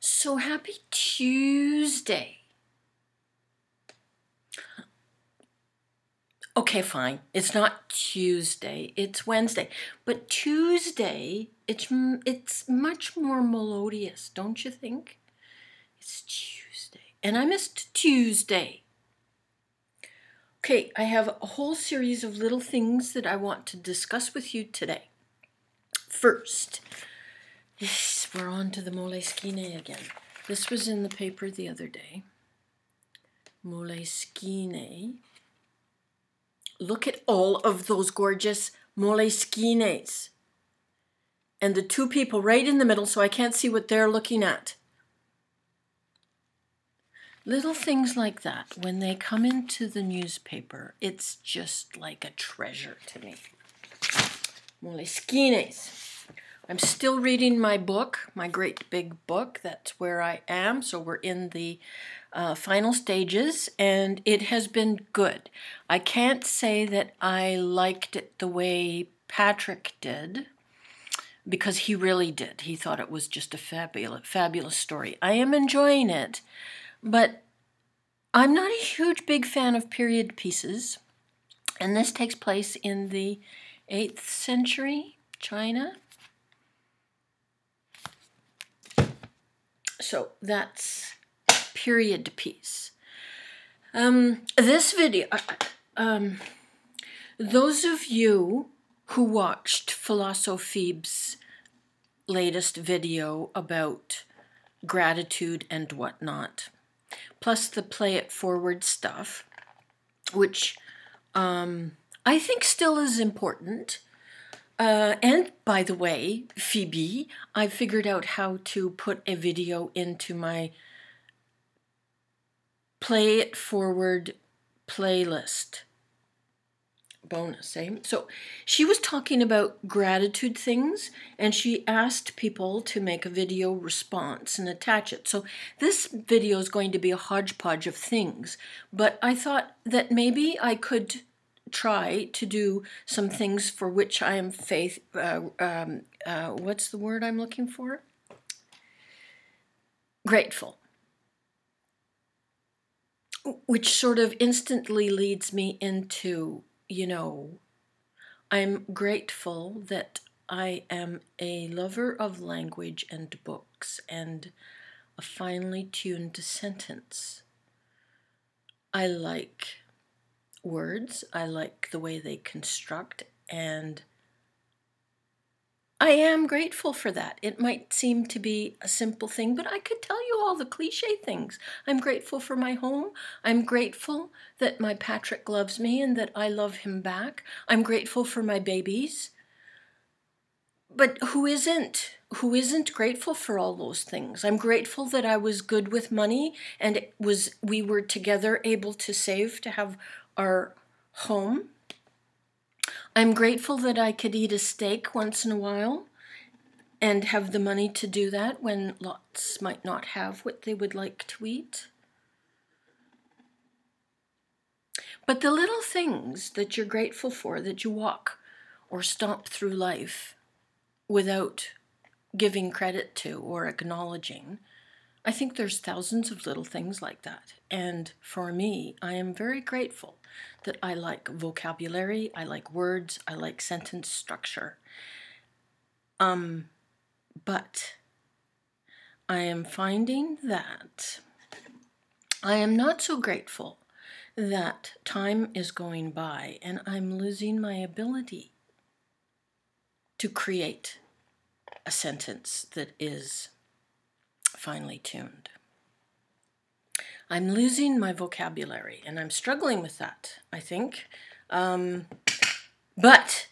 So happy Tuesday. Okay, fine. It's not Tuesday, it's Wednesday. But Tuesday, it's much more melodious, don't you think? It's Tuesday. And I missed Tuesday. Okay, I have a whole series of little things that I want to discuss with you today. First, yes, we're on to the Moleskine again. This was in the paper the other day. Moleskine. Look at all of those gorgeous Moleskines. And the two people right in the middle, so I can't see what they're looking at. Little things like that, when they come into the newspaper, it's just like a treasure to me. Moleskines. I'm still reading my book, my great big book. That's where I am. So we're in the final stages, and it has been good. I can't say that I liked it the way Patrick did, because he really did. He thought it was just a fabulous story. I am enjoying it, but I'm not a huge big fan of period pieces. And this takes place in the 8th century, China. So that's period piece. This video, those of you who watched Philosophebe's latest video about gratitude and whatnot, plus the play it forward stuff, which I think still is important. And by the way, Phoebe, I figured out how to put a video into my Play It Forward playlist. Bonus, eh? So she was talking about gratitude things, and she asked people to make a video response and attach it. So this video is going to be a hodgepodge of things, but I thought that maybe I could try to do some things for which I am what's the word I'm looking for? Grateful. Which sort of instantly leads me into, I'm grateful that I am a lover of language and books and a finely tuned sentence. I like words, I like the way they construct, and I am grateful for that. It might seem to be a simple thing, but I could tell you all the cliche things. I'm grateful for my home. I'm grateful that my Patrick loves me and that I love him back. I'm grateful for my babies. But who isn't? Who isn't grateful for all those things? I'm grateful that I was good with money and we were together able to save to have our home. I'm grateful that I could eat a steak once in a while and have the money to do that when lots might not have what they would like to eat. But the little things that you're grateful for, that you walk or stomp through life without giving credit to or acknowledging, I think there's thousands of little things like that. And for me, I am very grateful that I like vocabulary, I like words, I like sentence structure. But I am finding that I am not so grateful that time is going by and I'm losing my ability to create a sentence that is finely tuned. I'm losing my vocabulary, and I'm struggling with that, I think. But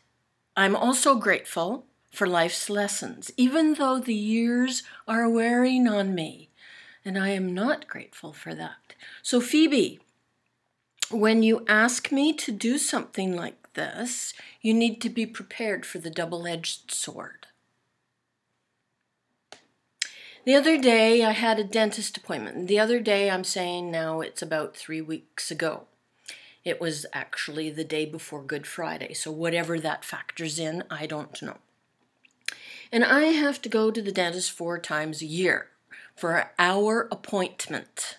I'm also grateful for life's lessons, even though the years are wearing on me, and I am not grateful for that. So Phoebe, when you ask me to do something like this, you need to be prepared for the double-edged sword. The other day, I had a dentist appointment. The other day, I'm saying now it's about 3 weeks ago. It was actually the day before Good Friday, so whatever that factors in, I don't know. And I have to go to the dentist 4 times a year for an hour appointment.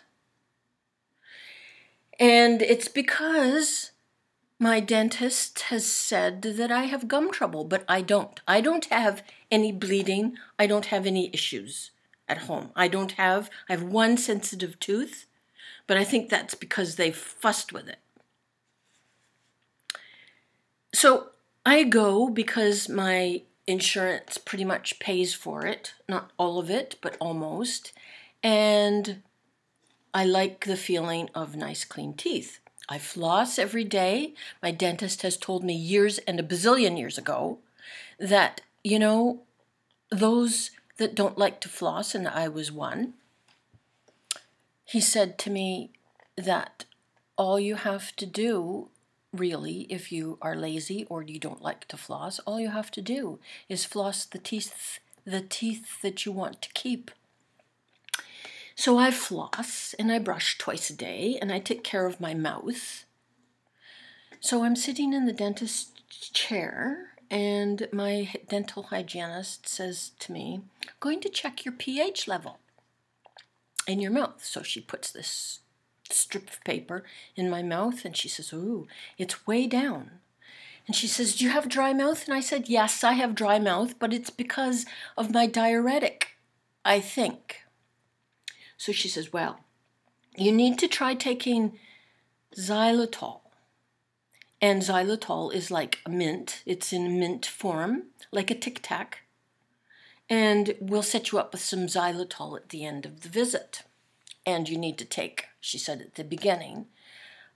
And it's because my dentist has said that I have gum trouble, but I don't. I don't have any bleeding. I don't have any issues at home. I have one sensitive tooth, but I think that's because they fussed with it. So I go because my insurance pretty much pays for it. Not all of it, but almost. And I like the feeling of nice, clean teeth. I floss every day. My dentist has told me years and a bazillion years ago that, those that don't like to floss, and I was one, he said to me that all you have to do, really, if you are lazy or you don't like to floss, all you have to do is floss the teeth that you want to keep. So I floss and I brush twice a day and I take care of my mouth. So I'm sitting in the dentist's chair and my dental hygienist says to me, "I'm going to check your pH level in your mouth." So she puts this strip of paper in my mouth and she says, "Ooh, it's way down." And she says, "Do you have dry mouth?" And I said, "Yes, I have dry mouth, but it's because of my diuretic, I think." So she says, "Well, you need to try taking xylitol." And xylitol is like a mint. It's in mint form, like a Tic Tac. And we'll set you up with some xylitol at the end of the visit. And you need to take, she said at the beginning,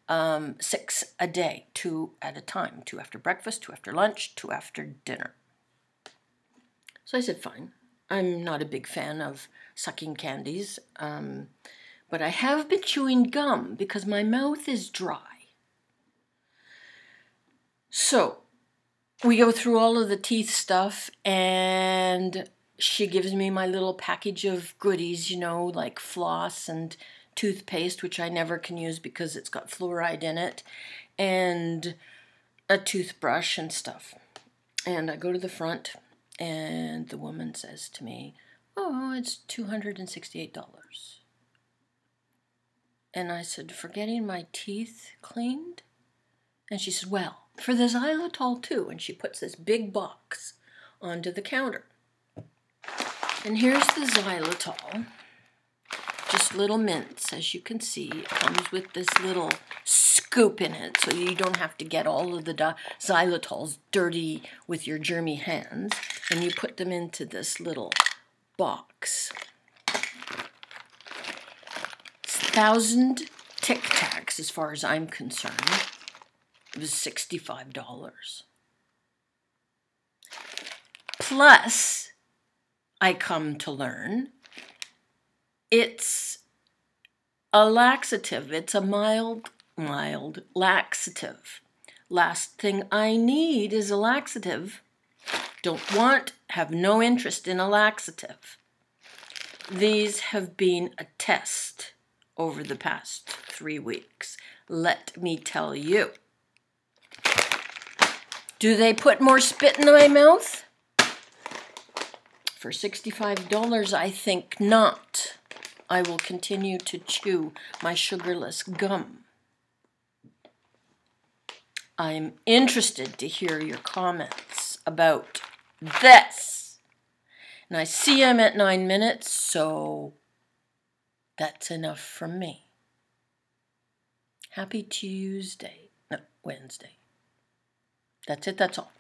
6 a day, 2 at a time. 2 after breakfast, 2 after lunch, 2 after dinner. So I said, fine. I'm not a big fan of sucking candies, but I have been chewing gum because my mouth is dry. So we go through all of the teeth stuff, and she gives me my little package of goodies, like floss and toothpaste, which I never can use because it's got fluoride in it, and a toothbrush and stuff. And I go to the front, and the woman says to me, "Oh, it's $268. And I said, "For getting my teeth cleaned?" And she said, "Well, for the xylitol too." And she puts this big box onto the counter. And here's the xylitol. Just little mints, as you can see. It comes with this little scoop in it, so you don't have to get all of the xylitols dirty with your germy hands. And you put them into this little box. It's 1,000 Tic Tacs, as far as I'm concerned. It was $65. Plus, I come to learn, it's a laxative. It's a mild laxative. Last thing I need is a laxative. Have no interest in a laxative. These have been a test over the past 3 weeks. Let me tell you. Do they put more spit in my mouth? For $65, I think not. I will continue to chew my sugarless gum. I'm interested to hear your comments about this. And I see I'm at 9 minutes, so that's enough from me. Happy Wednesday. That's it, that's all.